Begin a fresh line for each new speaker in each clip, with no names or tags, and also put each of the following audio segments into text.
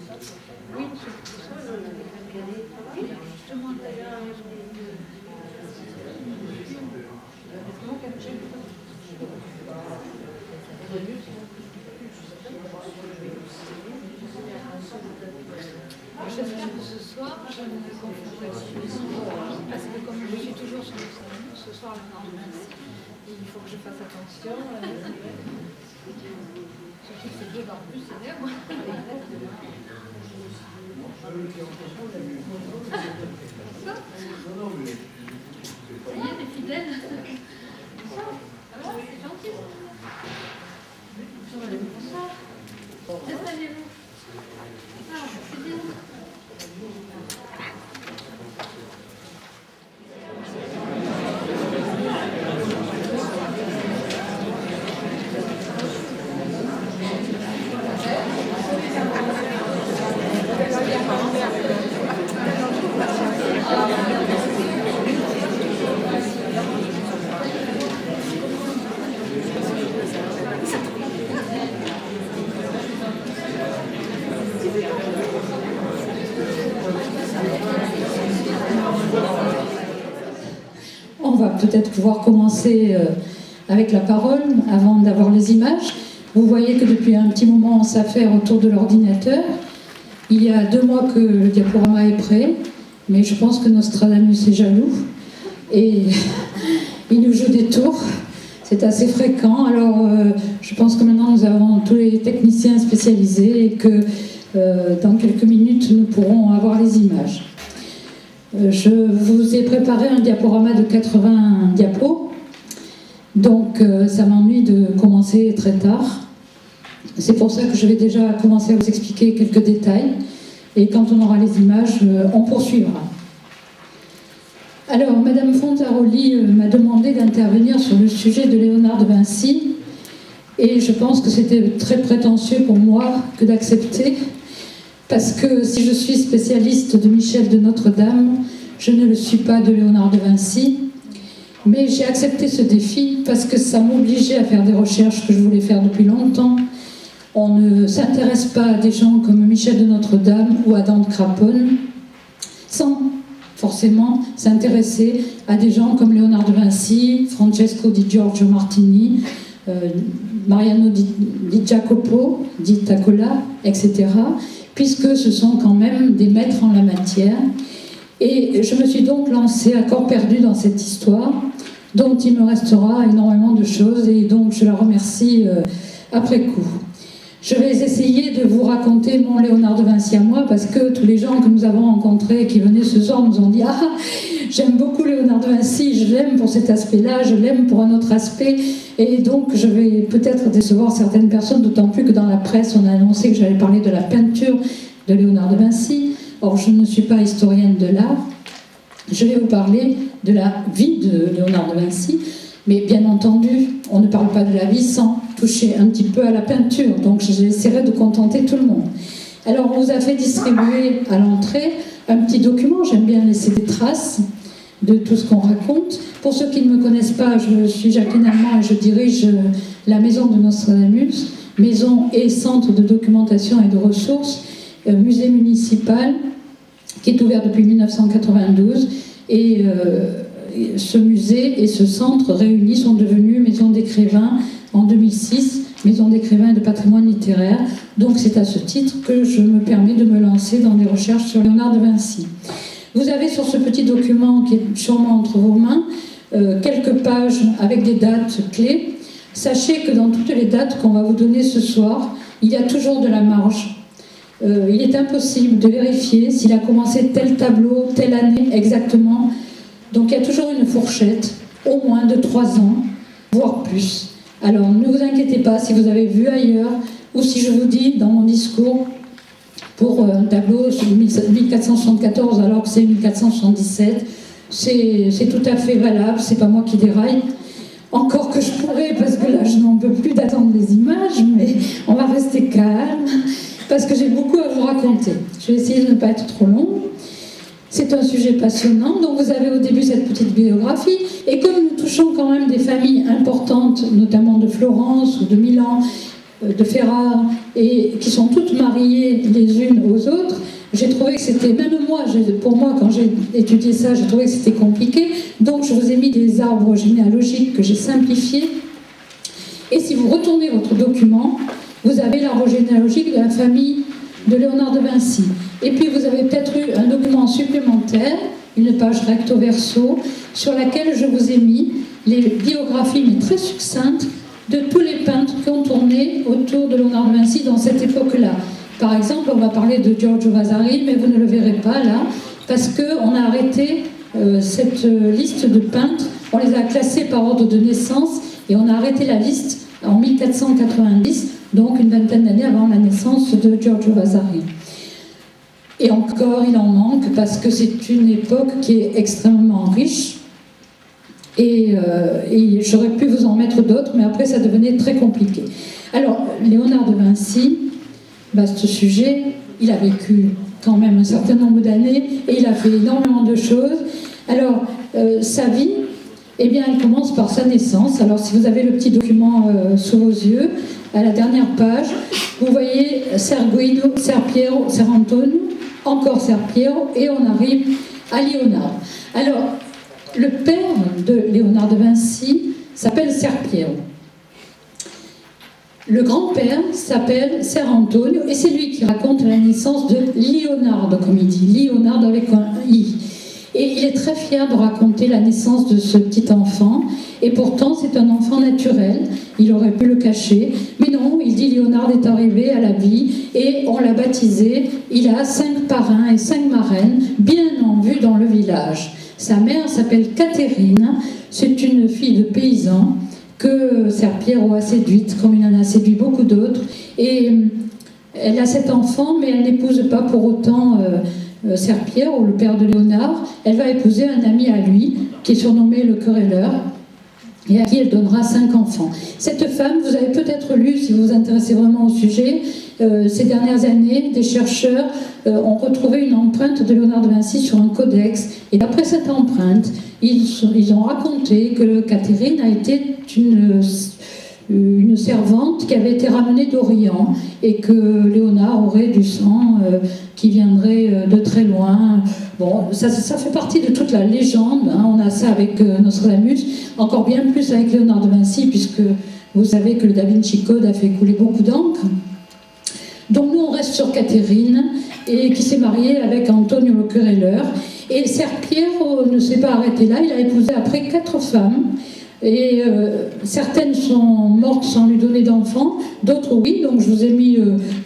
Oui, c'est ça, justement, j'espère que ce soir, je ne me confondrai pas parce que comme je suis toujours sur le salon, ce soir, il faut que je fasse attention. Surtout que c'est deux en plus, c'est bien, moi. Ça y est, t'es fidèle. Alors, c'est gentil. Bonsoir. Installez-vous. Ah, c'est bien.
On va peut-être pouvoir commencer avec la parole avant d'avoir les images. Vous voyez que depuis un petit moment, on s'affaire autour de l'ordinateur. Il y a 2 mois que le diaporama est prêt, mais je pense que Nostradamus est jaloux et il nous joue des tours. C'est assez fréquent. Alors, je pense que maintenant, nous avons tous les techniciens spécialisés et que dans quelques minutes, nous pourrons avoir les images. Je vous ai préparé un diaporama de 80 diapos, donc ça m'ennuie de commencer très tard. C'est pour ça que je vais déjà commencer à vous expliquer quelques détails, et quand on aura les images, on poursuivra. Alors, Madame Fontaroli m'a demandé d'intervenir sur le sujet de Léonard de Vinci, et je pense que c'était très prétentieux pour moi que d'accepter, parce que si je suis spécialiste de Michel de Notre-Dame, je ne le suis pas de Léonard de Vinci, mais j'ai accepté ce défi parce que ça m'obligeait à faire des recherches que je voulais faire depuis longtemps. On ne s'intéresse pas à des gens comme Michel de Notre-Dame ou Adam de Craponne sans forcément s'intéresser à des gens comme Léonard de Vinci, Francesco di Giorgio Martini, Mariano di Jacopo, di Tacola, etc., puisque ce sont quand même des maîtres en la matière. Et je me suis donc lancée à corps perdu dans cette histoire, dont il me restera énormément de choses, et donc je la remercie après coup. Je vais essayer de vous raconter mon Léonard de Vinci à moi, parce que tous les gens que nous avons rencontrés et qui venaient ce soir nous ont dit « Ah, j'aime beaucoup Léonard de Vinci, je l'aime pour cet aspect-là, je l'aime pour un autre aspect ». Et donc je vais peut-être décevoir certaines personnes, d'autant plus que dans la presse on a annoncé que j'allais parler de la peinture de Léonard de Vinci. Or je ne suis pas historienne de l'art, je vais vous parler de la vie de Léonard de Vinci, mais bien entendu on ne parle pas de la vie sans toucher un petit peu à la peinture, donc j'essaierai de contenter tout le monde. Alors on vous a fait distribuer à l'entrée un petit document, j'aime bien laisser des traces de tout ce qu'on raconte. Pour ceux qui ne me connaissent pas, je suis Jacqueline Armand et je dirige la maison de Nostradamus, maison et centre de documentation et de ressources, musée municipal qui est ouvert depuis 1992, et ce musée et ce centre réunis sont devenus maison d'écrivains en 2006, maison d'écrivains et de patrimoine littéraire. Donc c'est à ce titre que je me permets de me lancer dans des recherches sur Léonard de Vinci. Vous avez sur ce petit document qui est sûrement entre vos mains quelques pages avec des dates clés. Sachez que dans toutes les dates qu'on va vous donner ce soir, il y a toujours de la marge. Il est impossible de vérifier s'il a commencé tel tableau, telle année exactement. Donc il y a toujours une fourchette, au moins de 3 ans, voire plus. Alors ne vous inquiétez pas si vous avez vu ailleurs, ou si je vous dis dans mon discours, pour un tableau sur 1474 alors que c'est 1477, c'est tout à fait valable, c'est pas moi qui déraille. Encore que je pourrais, parce que là je n'en peux plus d'attendre les images, mais on va rester calme, parce que j'ai beaucoup à vous raconter. Je vais essayer de ne pas être trop long. C'est un sujet passionnant, donc vous avez au début cette petite biographie, et comme nous touchons quand même des familles importantes, notamment de Florence ou de Milan, de Ferrare, et qui sont toutes mariées les unes aux autres, j'ai trouvé que c'était, même moi, pour moi, quand j'ai étudié ça, j'ai trouvé que c'était compliqué. Donc je vous ai mis des arbres généalogiques que j'ai simplifiés. Et si vous retournez votre document, vous avez l'arbre généalogique de la famille de Léonard de Vinci. Et puis vous avez peut-être eu un document supplémentaire, une page recto verso, sur laquelle je vous ai mis les biographies, mais très succinctes, de tous les peintres qui ont tourné autour de Léonard de Vinci dans cette époque-là. Par exemple, on va parler de Giorgio Vasari, mais vous ne le verrez pas là, parce qu'on a arrêté cette liste de peintres, on les a classés par ordre de naissance, et on a arrêté la liste en 1490, donc une vingtaine d'années avant la naissance de Giorgio Vasari. Et encore, il en manque, parce que c'est une époque qui est extrêmement riche, et j'aurais pu vous en mettre d'autres, mais après ça devenait très compliqué. Alors, Léonard de Vinci, vaste sujet, il a vécu quand même un certain nombre d'années, et il a fait énormément de choses. Alors, sa vie, eh bien, elle commence par sa naissance. Alors, si vous avez le petit document sous vos yeux, à la dernière page, vous voyez Ser Guido, Ser Piero, Ser Antonio, encore Ser Piero, et on arrive à Léonard. Alors, le père de Léonard de Vinci s'appelle Ser Piero. Le grand-père s'appelle Ser Antonio, et c'est lui qui raconte la naissance de Leonardo, comme il dit, Leonardo avec un I. Et il est très fier de raconter la naissance de ce petit enfant, et pourtant c'est un enfant naturel, il aurait pu le cacher, mais non, il dit Léonard est arrivé à la vie, et on l'a baptisé, il a 5 parrains et 5 marraines, bien en vue dans le village. Sa mère s'appelle Catherine, c'est une fille de paysan, que Ser Piero a séduite, comme il en a séduit beaucoup d'autres, et elle a 7 enfants, mais elle n'épouse pas pour autant Ser Piero, le père de Léonard. Elle va épouser un ami à lui, qui est surnommé le querelleur, et à qui elle donnera 5 enfants. Cette femme, vous avez peut-être lu, si vous vous intéressez vraiment au sujet, ces dernières années, des chercheurs ont retrouvé une empreinte de Léonard de Vinci sur un codex, et d'après cette empreinte, ils ont raconté que Catherine a été une servante qui avait été ramenée d'Orient, et que Léonard aurait du sang qui viendrait de très loin. Bon, ça fait partie de toute la légende, hein. On a ça avec Nostradamus, encore bien plus avec Léonard de Vinci, puisque vous savez que le Da Vinci Code a fait couler beaucoup d'encre. Donc nous on reste sur Catherine, et qui s'est mariée avec Antonio le querelleur. Et Ser Piero ne s'est pas arrêté là, il a épousé après 4 femmes, et certaines sont mortes sans lui donner d'enfants, d'autres oui, donc je vous ai mis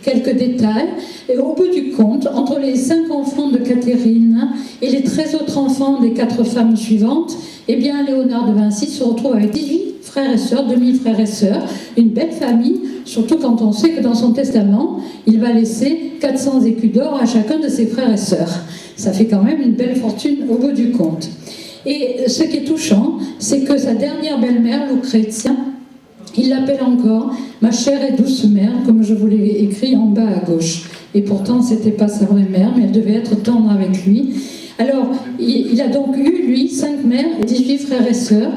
quelques détails. Et au bout du compte, entre les 5 enfants de Catherine et les 13 autres enfants des 4 femmes suivantes, eh bien Léonard de Vinci se retrouve avec 18 frères et sœurs, demi-frères et sœurs, une belle famille, surtout quand on sait que dans son testament, il va laisser 400 écus d'or à chacun de ses frères et sœurs. Ça fait quand même une belle fortune au bout du compte. Et ce qui est touchant, c'est que sa dernière belle-mère, Lucrezia, il l'appelle encore « ma chère et douce mère », comme je vous l'ai écrit en bas à gauche. Et pourtant, ce n'était pas sa vraie mère, mais elle devait être tendre avec lui. Alors, il a donc eu, lui, 5 mères et 18 frères et sœurs.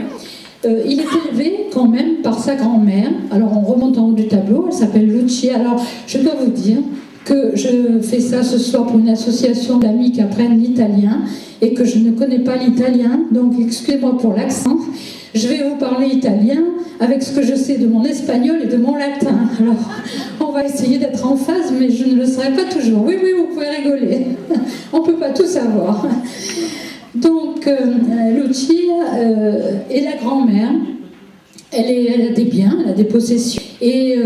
Il est élevé quand même par sa grand-mère. Alors, on remonte en haut du tableau, elle s'appelle Lucia. Alors, je dois vous dire que je fais ça ce soir pour une association d'amis qui apprennent l'italien, et que je ne connais pas l'italien, donc excusez-moi pour l'accent. Je vais vous parler italien avec ce que je sais de mon espagnol et de mon latin. Alors, on va essayer d'être en phase, mais je ne le serai pas toujours. Oui, oui, vous pouvez rigoler. On ne peut pas tout savoir. Donc, Lucia est la grand-mère. Elle a des biens, elle a des possessions. Et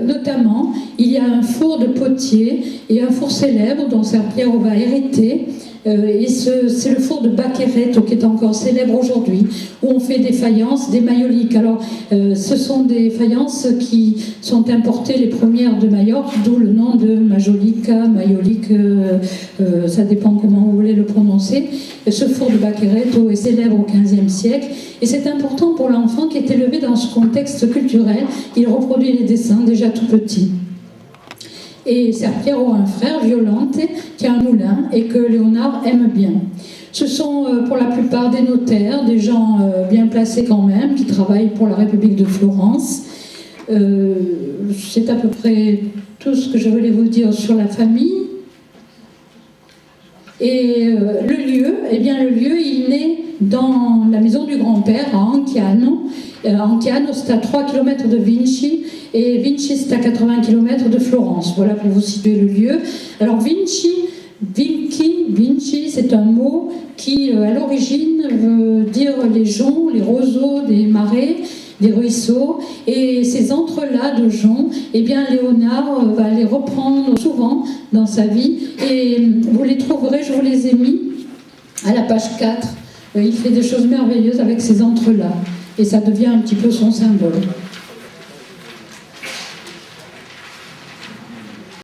notamment, il y a un four de potier et un four célèbre dont Ser Piero va hériter. Et c'est le four de Baquereto qui est encore célèbre aujourd'hui, où on fait des faïences, des majoliques. Alors, ce sont des faïences qui sont importées, les premières de Majorque, d'où le nom de majolica, majolique, ça dépend comment vous voulez le prononcer. Ce four de Baquereto est célèbre au XVe siècle, et c'est important pour l'enfant qui est élevé dans ce contexte culturel. Il reproduit les dessins déjà tout petit. Et Ser Piero a un frère, Violante, qui a un moulin et que Léonard aime bien. Ce sont pour la plupart des notaires, des gens bien placés quand même, qui travaillent pour la République de Florence. C'est à peu près tout ce que je voulais vous dire sur la famille. Et le lieu, eh bien le lieu, il naît dans la maison du grand-père à Anchiano. Anchiano, c'est à 3 km de Vinci, et Vinci, c'est à 80 km de Florence. Voilà pour vous situer le lieu. Alors Vinci, c'est un mot qui, à l'origine, veut dire les joncs, les roseaux des marais, des ruisseaux, et ces entrelacs de joncs, eh bien Léonard va les reprendre souvent dans sa vie, et vous les trouverez, je vous les ai mis à la page 4. Il fait des choses merveilleuses avec ces entrelacs, et ça devient un petit peu son symbole.